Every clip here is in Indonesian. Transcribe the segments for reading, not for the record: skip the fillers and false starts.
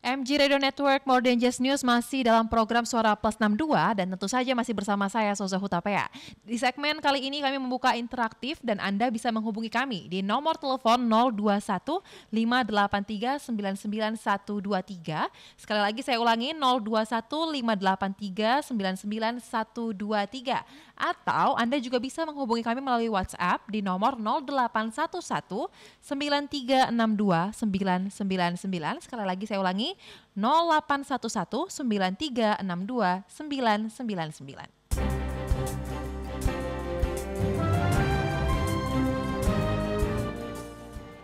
MG Radio Network More Than Just News masih dalam program Suara Plus 62 dan tentu saja masih bersama saya Soza Hutapea. Di segmen kali ini kami membuka interaktif dan Anda bisa menghubungi kami di nomor telepon 021 583 99123. Sekali lagi saya ulangi 021 583 99123. Atau Anda juga bisa menghubungi kami melalui WhatsApp di nomor 0811 9362 999. Sekali lagi saya ulangi 0811 9362 999.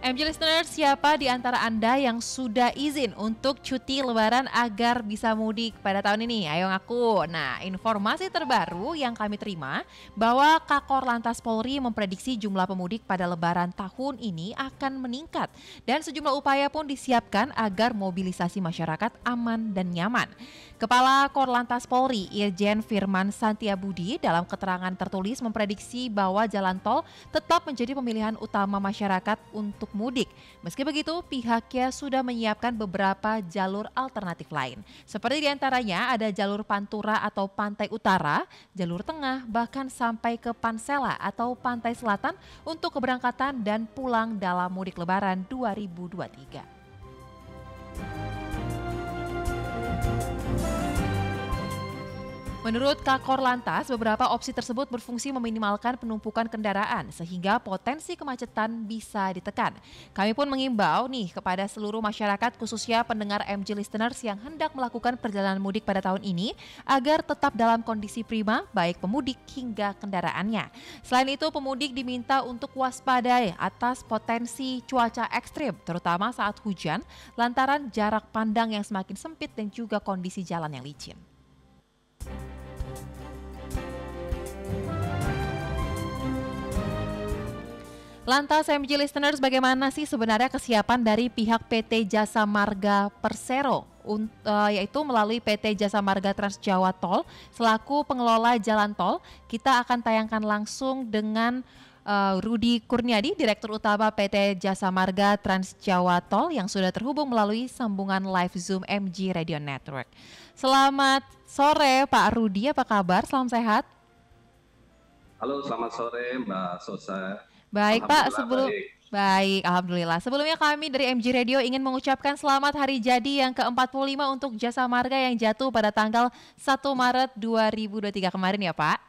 MG listeners, siapa di antara Anda yang sudah izin untuk cuti lebaran agar bisa mudik pada tahun ini? Ayo ngaku. Nah, informasi terbaru yang kami terima bahwa Kakor Lantas Polri memprediksi jumlah pemudik pada lebaran tahun ini akan meningkat dan sejumlah upaya pun disiapkan agar mobilisasi masyarakat aman dan nyaman. Kepala Korlantas Polri Irjen Firman Santiabudi dalam keterangan tertulis memprediksi bahwa jalan tol tetap menjadi pemilihan utama masyarakat untuk mudik. Meski begitu, pihaknya sudah menyiapkan beberapa jalur alternatif lain. Seperti diantaranya ada jalur Pantura atau Pantai Utara, jalur Tengah, bahkan sampai ke Pansela atau Pantai Selatan untuk keberangkatan dan pulang dalam mudik Lebaran 2023. Menurut Kakor Lantas, beberapa opsi tersebut berfungsi meminimalkan penumpukan kendaraan sehingga potensi kemacetan bisa ditekan. Kami pun mengimbau nih kepada seluruh masyarakat khususnya pendengar MG listeners yang hendak melakukan perjalanan mudik pada tahun ini agar tetap dalam kondisi prima baik pemudik hingga kendaraannya. Selain itu, pemudik diminta untuk waspadai atas potensi cuaca ekstrim terutama saat hujan lantaran jarak pandang yang semakin sempit dan juga kondisi jalan yang licin. Lantas MG listeners, bagaimana sih sebenarnya kesiapan dari pihak PT Jasa Marga Persero yaitu melalui PT Jasa Marga Trans Jawa Tol selaku pengelola jalan tol? Kita akan tayangkan langsung dengan Rudi Kurniadi, Direktur Utama PT Jasa Marga Trans Jawa Tol yang sudah terhubung melalui sambungan live Zoom MG Radio Network. Selamat sore Pak Rudi, apa kabar? Salam sehat. Halo, selamat sore Mbak Sosa. Baik Pak, baik, Alhamdulillah. Sebelumnya kami dari MG Radio ingin mengucapkan selamat hari jadi yang ke-45 untuk Jasa Marga yang jatuh pada tanggal 1 Maret 2023 kemarin ya Pak.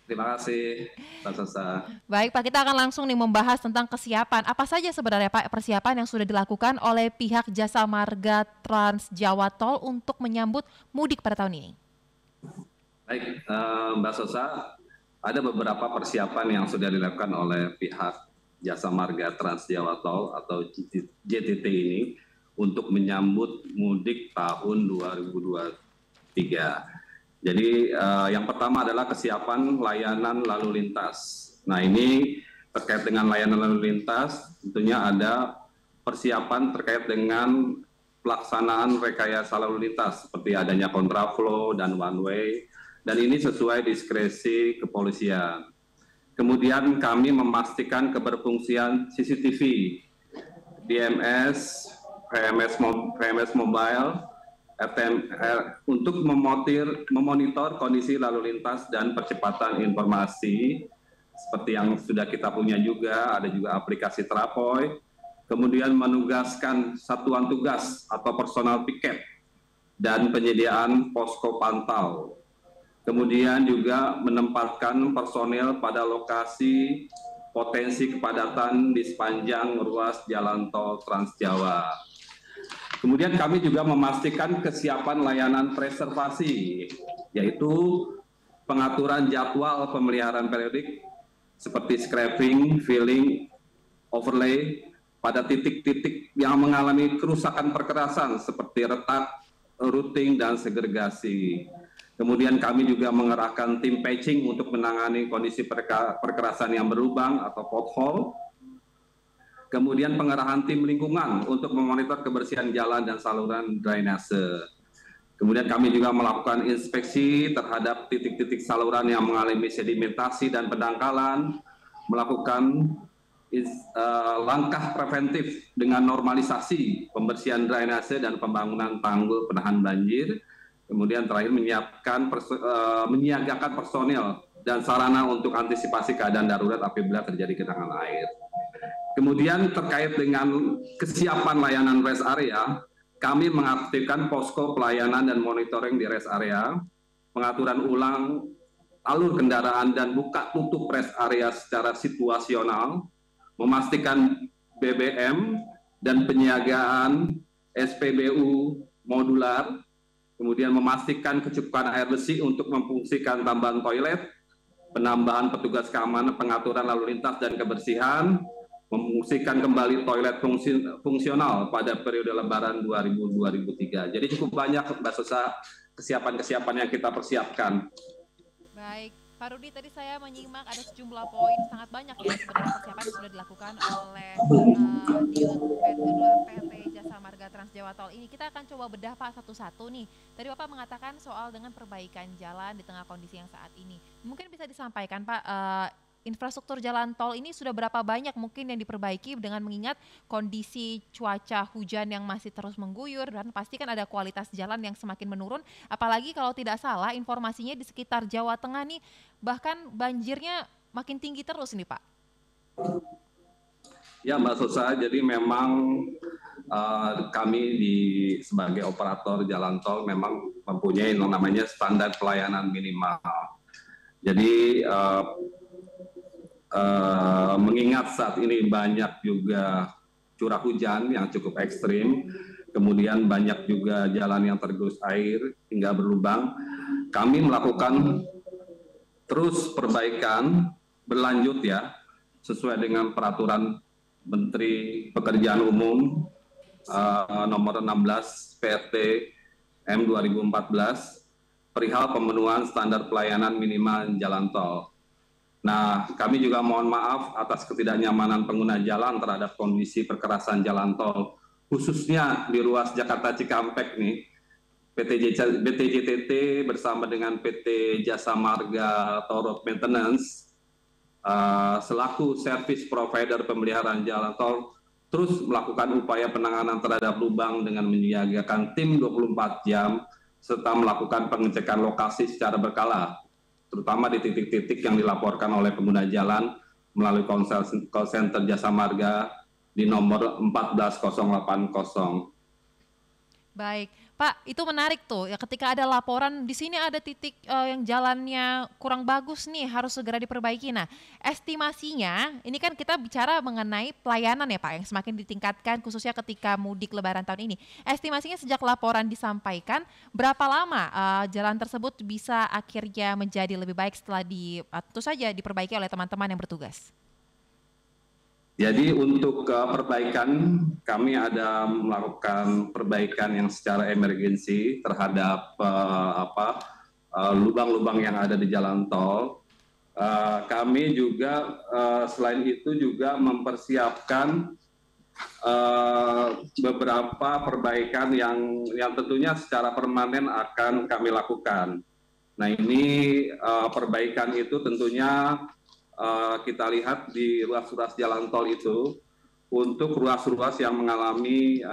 Terima kasih Pak Sosa. Baik Pak, kita akan langsung nih membahas tentang kesiapan. Apa saja sebenarnya Pak persiapan yang sudah dilakukan oleh pihak Jasa Marga Trans Jawa Tol untuk menyambut mudik pada tahun ini? Baik, Mbak Sosa. Ada beberapa persiapan yang sudah dilakukan oleh pihak Jasa Marga Trans Jawa Tol atau JTT ini untuk menyambut mudik tahun 2023. Jadi yang pertama adalah kesiapan layanan lalu lintas. Nah ini terkait dengan layanan lalu lintas tentunya ada persiapan terkait dengan pelaksanaan rekayasa lalu lintas seperti adanya kontraflow dan one way. Dan ini sesuai diskresi kepolisian. Kemudian kami memastikan keberfungsian CCTV, DMS, PMS Mobile, untuk memonitor kondisi lalu lintas dan percepatan informasi, seperti yang sudah kita punya juga, ada juga aplikasi Trapoy, kemudian menugaskan satuan tugas atau personal piket, dan penyediaan posko pantau. Kemudian juga menempatkan personel pada lokasi potensi kepadatan di sepanjang ruas jalan tol Trans Jawa. Kemudian kami juga memastikan kesiapan layanan preservasi, yaitu pengaturan jadwal pemeliharaan periodik seperti scraping, filling, overlay pada titik-titik yang mengalami kerusakan perkerasan seperti retak, routing, dan segregasi. Kemudian kami juga mengerahkan tim patching untuk menangani kondisi perkerasan yang berlubang atau pothole. Kemudian pengerahan tim lingkungan untuk memonitor kebersihan jalan dan saluran drainase. Kemudian kami juga melakukan inspeksi terhadap titik-titik saluran yang mengalami sedimentasi dan pendangkalan, melakukan langkah preventif dengan normalisasi pembersihan drainase dan pembangunan tanggul penahan banjir. Kemudian terakhir menyiagakan personel dan sarana untuk antisipasi keadaan darurat apabila terjadi genangan air. Kemudian terkait dengan kesiapan layanan rest area, kami mengaktifkan posko pelayanan dan monitoring di rest area, pengaturan ulang alur kendaraan dan buka tutup rest area secara situasional, memastikan BBM dan penyiagaan SPBU modular, kemudian memastikan kecukupan air bersih untuk memfungsikan tambahan toilet, penambahan petugas keamanan, pengaturan lalu lintas dan kebersihan, memfungsikan kembali toilet fungsional pada periode Lebaran 2000-2003. Jadi cukup banyak Mbak Sosa kesiapan-kesiapan yang kita persiapkan. Baik, Pak Rudi, tadi saya menyimak ada sejumlah poin, sangat banyak ya sebenarnya persiapan yang sudah dilakukan oleh di PT Jasa Marga Trans Jawa Tol ini. Kita akan coba bedah Pak satu-satu nih. Tadi Bapak mengatakan soal dengan perbaikan jalan di tengah kondisi yang saat ini. Mungkin bisa disampaikan Pak, infrastruktur jalan tol ini sudah berapa banyak mungkin yang diperbaiki dengan mengingat kondisi cuaca hujan yang masih terus mengguyur dan pasti kan ada kualitas jalan yang semakin menurun, apalagi kalau tidak salah informasinya di sekitar Jawa Tengah nih bahkan banjirnya makin tinggi terus nih Pak. Ya Mbak Sosa, jadi memang kami sebagai operator jalan tol memang mempunyai yang namanya standar pelayanan minimal. Jadi mengingat saat ini banyak juga curah hujan yang cukup ekstrim, kemudian banyak juga jalan yang tergerus air hingga berlubang, kami melakukan terus perbaikan berlanjut ya, sesuai dengan peraturan Menteri Pekerjaan Umum nomor 16 PRT M 2014 perihal pemenuhan standar pelayanan minimal jalan tol. Nah, kami juga mohon maaf atas ketidaknyamanan pengguna jalan terhadap kondisi perkerasan jalan tol, khususnya di ruas Jakarta Cikampek nih. PT JTT bersama dengan PT Jasa Marga Toll Road Maintenance selaku service provider pemeliharaan jalan tol terus melakukan upaya penanganan terhadap lubang dengan menyiagakan tim 24 jam serta melakukan pengecekan lokasi secara berkala, terutama di titik-titik yang dilaporkan oleh pengguna jalan melalui call center Jasa Marga di nomor 14080. Baik, Pak, itu menarik tuh ya ketika ada laporan di sini ada titik yang jalannya kurang bagus nih harus segera diperbaiki. Nah, estimasinya ini kan kita bicara mengenai pelayanan ya Pak yang semakin ditingkatkan khususnya ketika mudik Lebaran tahun ini. Estimasinya sejak laporan disampaikan berapa lama jalan tersebut bisa akhirnya menjadi lebih baik setelah tentu saja diperbaiki oleh teman-teman yang bertugas. Jadi untuk perbaikan, kami ada melakukan perbaikan yang secara emergensi terhadap lubang-lubang yang ada di jalan tol. Kami juga selain itu juga mempersiapkan beberapa perbaikan yang tentunya secara permanen akan kami lakukan. Nah ini perbaikan itu tentunya kita lihat di ruas-ruas jalan tol itu, untuk ruas-ruas yang mengalami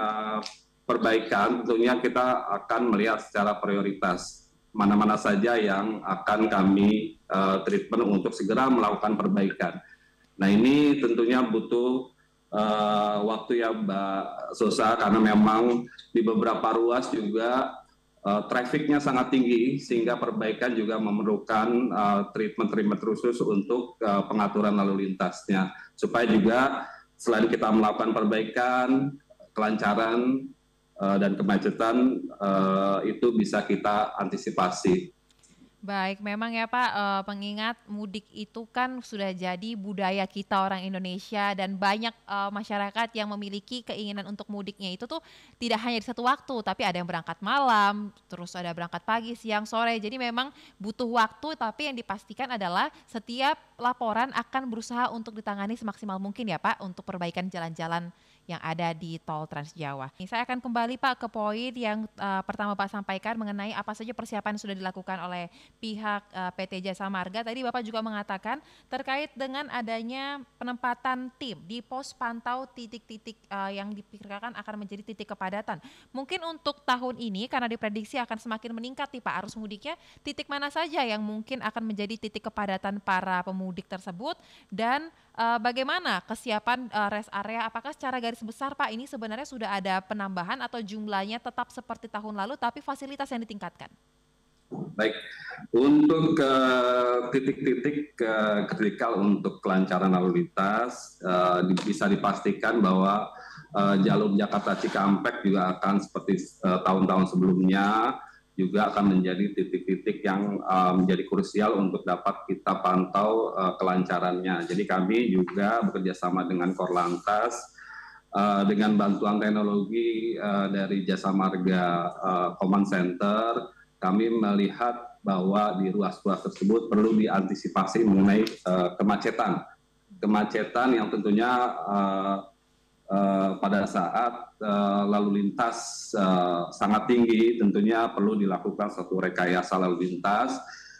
perbaikan, tentunya kita akan melihat secara prioritas mana-mana saja yang akan kami treatment untuk segera melakukan perbaikan. Nah ini tentunya butuh waktu ya Mbak Sosa, karena memang di beberapa ruas juga trafiknya sangat tinggi sehingga perbaikan juga memerlukan treatment khusus untuk pengaturan lalu lintasnya supaya juga selain kita melakukan perbaikan, kelancaran dan kemacetan itu bisa kita antisipasi. Baik, memang ya Pak, pengingat mudik itu kan sudah jadi budaya kita orang Indonesia dan banyak masyarakat yang memiliki keinginan untuk mudiknya itu tuh tidak hanya di satu waktu, tapi ada yang berangkat malam, terus ada berangkat pagi, siang, sore. Jadi memang butuh waktu, tapi yang dipastikan adalah setiap laporan akan berusaha untuk ditangani semaksimal mungkin ya Pak untuk perbaikan jalan-jalan yang ada di tol Trans Jawa. Saya akan kembali Pak ke poin yang pertama Pak sampaikan mengenai apa saja persiapan yang sudah dilakukan oleh pihak PT Jasa Marga. Tadi Bapak juga mengatakan terkait dengan adanya penempatan tim di pos pantau titik-titik yang diperkirakan akan menjadi titik kepadatan. Mungkin untuk tahun ini karena diprediksi akan semakin meningkat nih Pak arus mudiknya, titik mana saja yang mungkin akan menjadi titik kepadatan para pemudik tersebut dan bagaimana kesiapan rest area? Apakah secara garis besar Pak ini sebenarnya sudah ada penambahan atau jumlahnya tetap seperti tahun lalu tapi fasilitas yang ditingkatkan? Baik, untuk titik-titik kritikal untuk kelancaran lalu lintas bisa dipastikan bahwa jalur Jakarta Cikampek juga akan seperti tahun-tahun sebelumnya juga akan menjadi titik-titik yang menjadi krusial untuk dapat kita pantau kelancarannya. Jadi kami juga bekerjasama dengan Korlantas dengan bantuan teknologi dari Jasa Marga Command Center. Kami melihat bahwa di ruas-ruas tersebut perlu diantisipasi mengenai kemacetan yang tentunya pada saat lalu lintas sangat tinggi, tentunya perlu dilakukan suatu rekayasa lalu lintas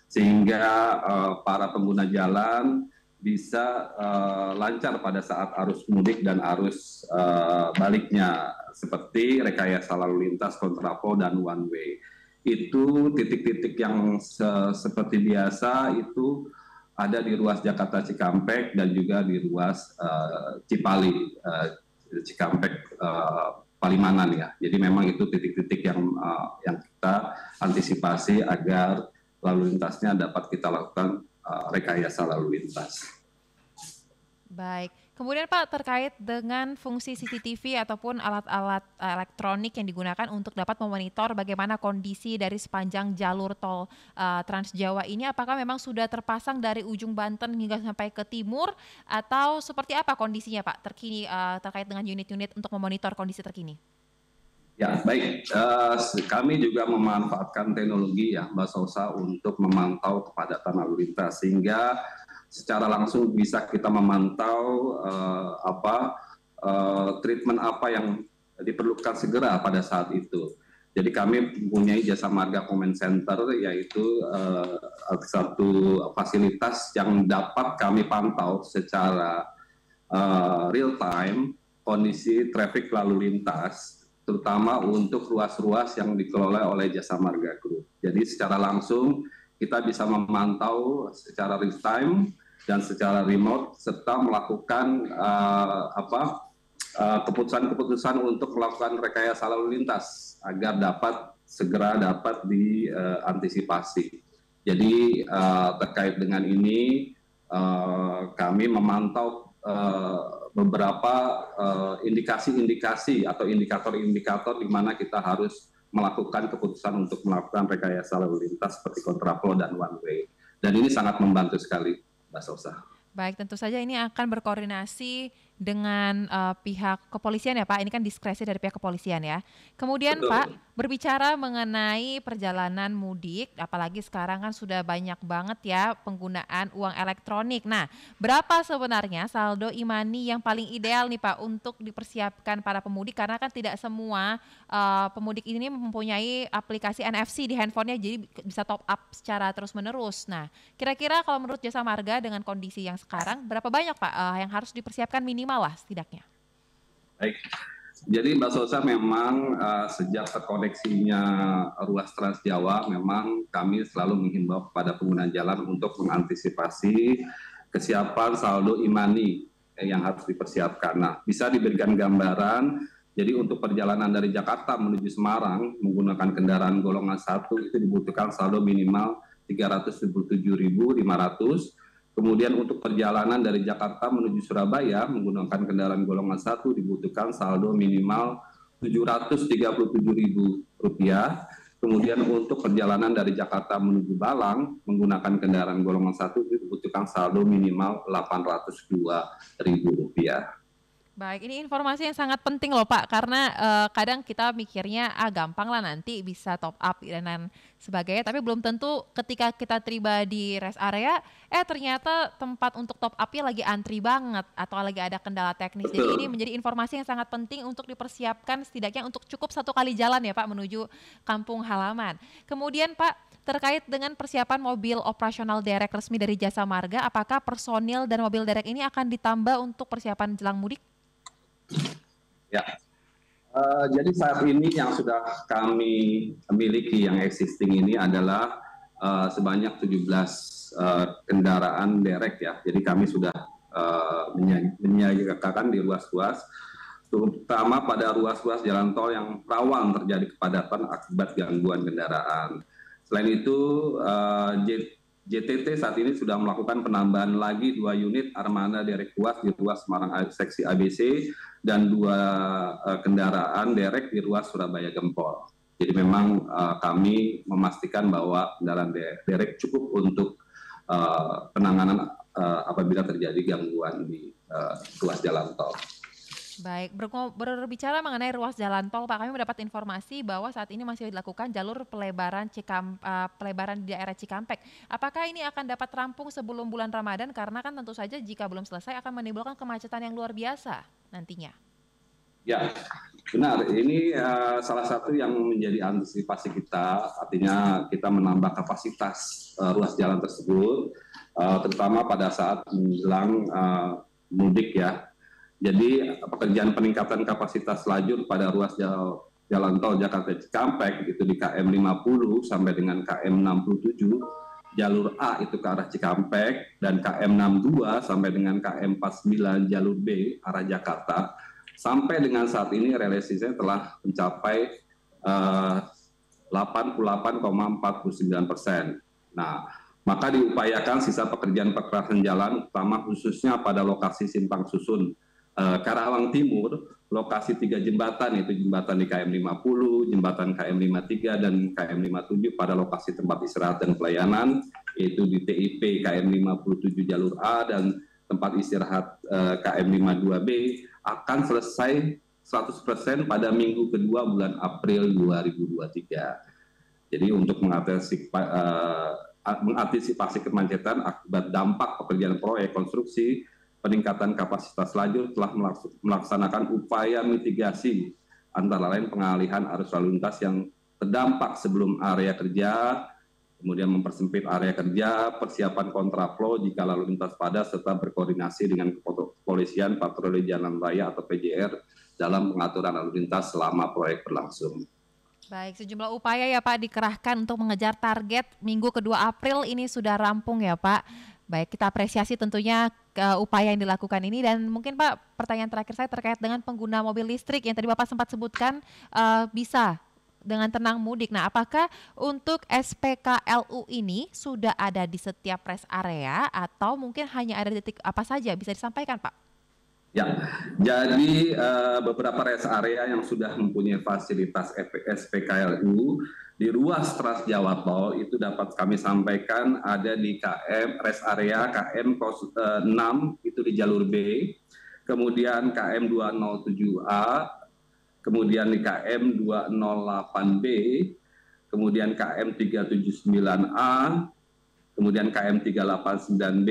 sehingga para pengguna jalan bisa lancar pada saat arus mudik dan arus baliknya, seperti rekayasa lalu lintas kontraflow dan one way. Itu titik-titik yang seperti biasa itu ada di ruas Jakarta Cikampek dan juga di ruas Cipali, Cikampek Palimanan ya. Jadi memang itu titik-titik yang kita antisipasi agar lalu lintasnya dapat kita lakukan rekayasa lalu lintas. Baik. Kemudian Pak terkait dengan fungsi CCTV ataupun alat-alat elektronik yang digunakan untuk dapat memonitor bagaimana kondisi dari sepanjang jalur tol Trans Jawa ini, apakah memang sudah terpasang dari ujung Banten hingga sampai ke timur atau seperti apa kondisinya Pak terkini terkait dengan unit-unit untuk memonitor kondisi terkini? Ya baik, kami juga memanfaatkan teknologi ya Mbak Sosa untuk memantau kepadatan lalu lintas sehingga secara langsung bisa kita memantau treatment apa yang diperlukan segera pada saat itu. Jadi kami mempunyai Jasa Marga Command Center, yaitu satu fasilitas yang dapat kami pantau secara real time kondisi traffic lalu lintas, terutama untuk ruas-ruas yang dikelola oleh Jasa Marga Group. Jadi secara langsung kita bisa memantau secara real time dan secara remote serta melakukan keputusan-keputusan untuk melakukan rekayasa lalu lintas agar segera dapat diantisipasi. Jadi terkait dengan ini kami memantau beberapa indikasi-indikasi atau indikator-indikator di mana kita harus melakukan keputusan untuk melakukan rekayasa lalu lintas seperti kontraflow dan one way. Dan ini sangat membantu sekali, Mbak Sosa. Baik, tentu saja ini akan berkoordinasi dengan pihak kepolisian ya Pak, ini kan diskresi dari pihak kepolisian ya. Kemudian betul. Pak, berbicara mengenai perjalanan mudik, apalagi sekarang kan sudah banyak banget ya penggunaan uang elektronik. Nah, berapa sebenarnya saldo e-money yang paling ideal nih Pak untuk dipersiapkan para pemudik? Karena kan tidak semua pemudik ini mempunyai aplikasi NFC di handphonenya, jadi bisa top up secara terus-menerus. Nah, kira-kira kalau menurut Jasa Marga dengan kondisi yang sekarang, berapa banyak Pak yang harus dipersiapkan minimal lah setidaknya? Baik, jadi Mbak Sosa memang sejak terkoneksinya ruas Trans Jawa, memang kami selalu menghimbau kepada pengguna jalan untuk mengantisipasi kesiapan saldo e-money yang harus dipersiapkan. Nah, bisa diberikan gambaran, jadi untuk perjalanan dari Jakarta menuju Semarang menggunakan kendaraan golongan 1 itu dibutuhkan saldo minimal 377.500. Kemudian untuk perjalanan dari Jakarta menuju Surabaya menggunakan kendaraan golongan 1 dibutuhkan saldo minimal Rp737.000. Kemudian untuk perjalanan dari Jakarta menuju Balang menggunakan kendaraan golongan 1 dibutuhkan saldo minimal Rp802.000. Baik, ini informasi yang sangat penting loh Pak, karena kadang kita mikirnya gampang lah nanti bisa top up dan lain sebagainya, tapi belum tentu ketika kita tiba di rest area, ternyata tempat untuk top upnya lagi antri banget atau lagi ada kendala teknis. Jadi ini Betul. menjadi informasi yang sangat penting untuk dipersiapkan setidaknya untuk cukup satu kali jalan ya Pak menuju kampung halaman. Kemudian Pak, terkait dengan persiapan mobil operasional derek resmi dari Jasa Marga, apakah personil dan mobil derek ini akan ditambah untuk persiapan jelang mudik? Ya. Jadi saat ini yang sudah kami miliki yang existing ini adalah sebanyak 17 kendaraan derek ya. Jadi kami sudah menyiagakan di ruas-ruas, terutama pada ruas-ruas jalan tol yang rawan terjadi kepadatan akibat gangguan kendaraan. Selain itu, JTT saat ini sudah melakukan penambahan lagi 2 unit armada derek ruas di ruas Semarang seksi ABC dan 2 kendaraan derek di ruas Surabaya Gempol. Jadi memang kami memastikan bahwa kendaraan derek cukup untuk penanganan apabila terjadi gangguan di ruas jalan tol. Baik, berbicara mengenai ruas jalan tol, Pak, kami mendapat informasi bahwa saat ini masih dilakukan jalur pelebaran pelebaran di daerah Cikampek. Apakah ini akan dapat rampung sebelum bulan Ramadan? Karena kan tentu saja jika belum selesai akan menimbulkan kemacetan yang luar biasa nantinya. Ya, benar. Ini salah satu yang menjadi antisipasi kita, artinya kita menambah kapasitas ruas jalan tersebut, terutama pada saat menjelang mudik ya. Jadi pekerjaan peningkatan kapasitas lajur pada ruas jalan tol Jakarta Cikampek itu di KM 50 sampai dengan KM 67, jalur A itu ke arah Cikampek, dan KM 62 sampai dengan KM 49 jalur B arah Jakarta. Sampai dengan saat ini realisasinya telah mencapai 88,49%. Nah, maka diupayakan sisa pekerjaan perkerasan jalan, utama khususnya pada lokasi simpang susun Karawang Timur, lokasi 3 jembatan, yaitu jembatan di KM 50, jembatan KM 53, dan KM 57 pada lokasi tempat istirahat dan pelayanan, yaitu di TIP KM 57 jalur A dan tempat istirahat KM 52B, akan selesai 100% pada minggu kedua bulan April 2023. Jadi untuk mengantisipasi kemacetan akibat dampak pekerjaan proyek konstruksi, peningkatan kapasitas lajur telah melaksanakan upaya mitigasi antara lain pengalihan arus lalu lintas yang terdampak sebelum area kerja, kemudian mempersempit area kerja, persiapan kontraflow jika lalu lintas padat, serta berkoordinasi dengan kepolisian patroli jalan raya atau PJR dalam pengaturan lalu lintas selama proyek berlangsung. Baik, sejumlah upaya ya Pak dikerahkan untuk mengejar target minggu kedua April ini sudah rampung ya Pak. Baik, kita apresiasi tentunya upaya yang dilakukan ini, dan mungkin Pak, pertanyaan terakhir saya terkait dengan pengguna mobil listrik yang tadi Bapak sempat sebutkan bisa dengan tenang mudik. Nah, apakah untuk SPKLU ini sudah ada di setiap rest area atau mungkin hanya ada di titik apa saja? Bisa disampaikan Pak? Ya, jadi beberapa rest area yang sudah mempunyai fasilitas SPKLU di ruas Trans Jawa Tol itu dapat kami sampaikan ada di rest area KM 6 itu di jalur B, kemudian KM 207A, kemudian di KM 208B, kemudian KM 379A, kemudian KM 389B,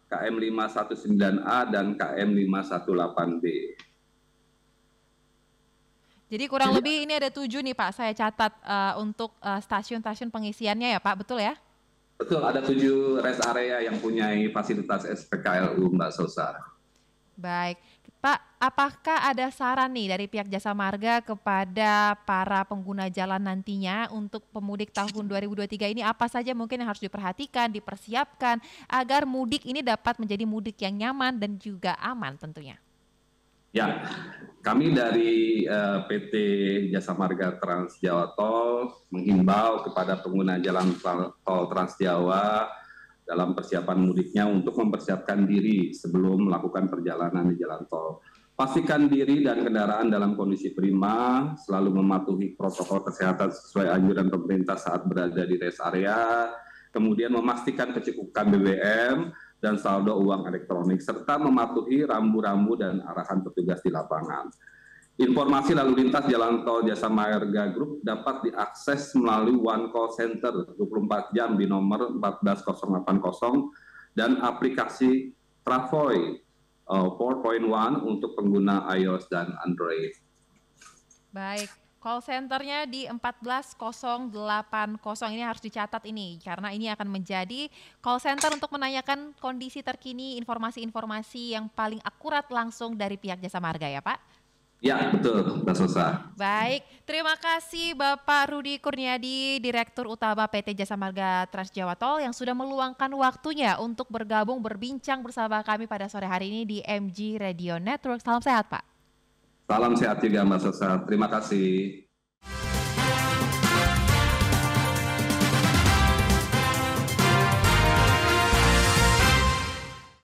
KM 519A, dan KM 518B. Jadi kurang lebih ini ada 7 nih Pak, saya catat untuk stasiun-stasiun pengisiannya ya Pak, betul ya? Betul, ada 7 rest area yang punya fasilitas SPKLU, Mbak Sosa. Baik, Pak, apakah ada saran nih dari pihak Jasa Marga kepada para pengguna jalan nantinya untuk pemudik tahun 2023 ini, apa saja mungkin yang harus diperhatikan, dipersiapkan agar mudik ini dapat menjadi mudik yang nyaman dan juga aman tentunya? Ya, kami dari PT Jasa Marga Trans Jawa Tol menghimbau kepada pengguna jalan tol Trans Jawa dalam persiapan mudiknya untuk mempersiapkan diri sebelum melakukan perjalanan di jalan tol. Pastikan diri dan kendaraan dalam kondisi prima, selalu mematuhi protokol kesehatan sesuai anjuran pemerintah saat berada di rest area, kemudian memastikan kecukupan BBM, dan saldo uang elektronik, serta mematuhi rambu-rambu dan arahan petugas di lapangan. Informasi lalu lintas jalan tol Jasa Marga Group dapat diakses melalui One Call Center 24 jam di nomor 14080 dan aplikasi Travoy 4.1 untuk pengguna iOS dan Android. Baik, call centernya di 14080 ini harus dicatat ini, karena ini akan menjadi call center untuk menanyakan kondisi terkini, informasi-informasi yang paling akurat langsung dari pihak Jasa Marga ya Pak? Ya, betul, Mbak Sosa. Baik, terima kasih Bapak Rudi Kurniadi, Direktur Utama PT Jasa Marga Trans Jawa Tol yang sudah meluangkan waktunya untuk bergabung berbincang bersama kami pada sore hari ini di MG Radio Network. Salam sehat Pak. Salam sehat juga Mbak Sosa, terima kasih.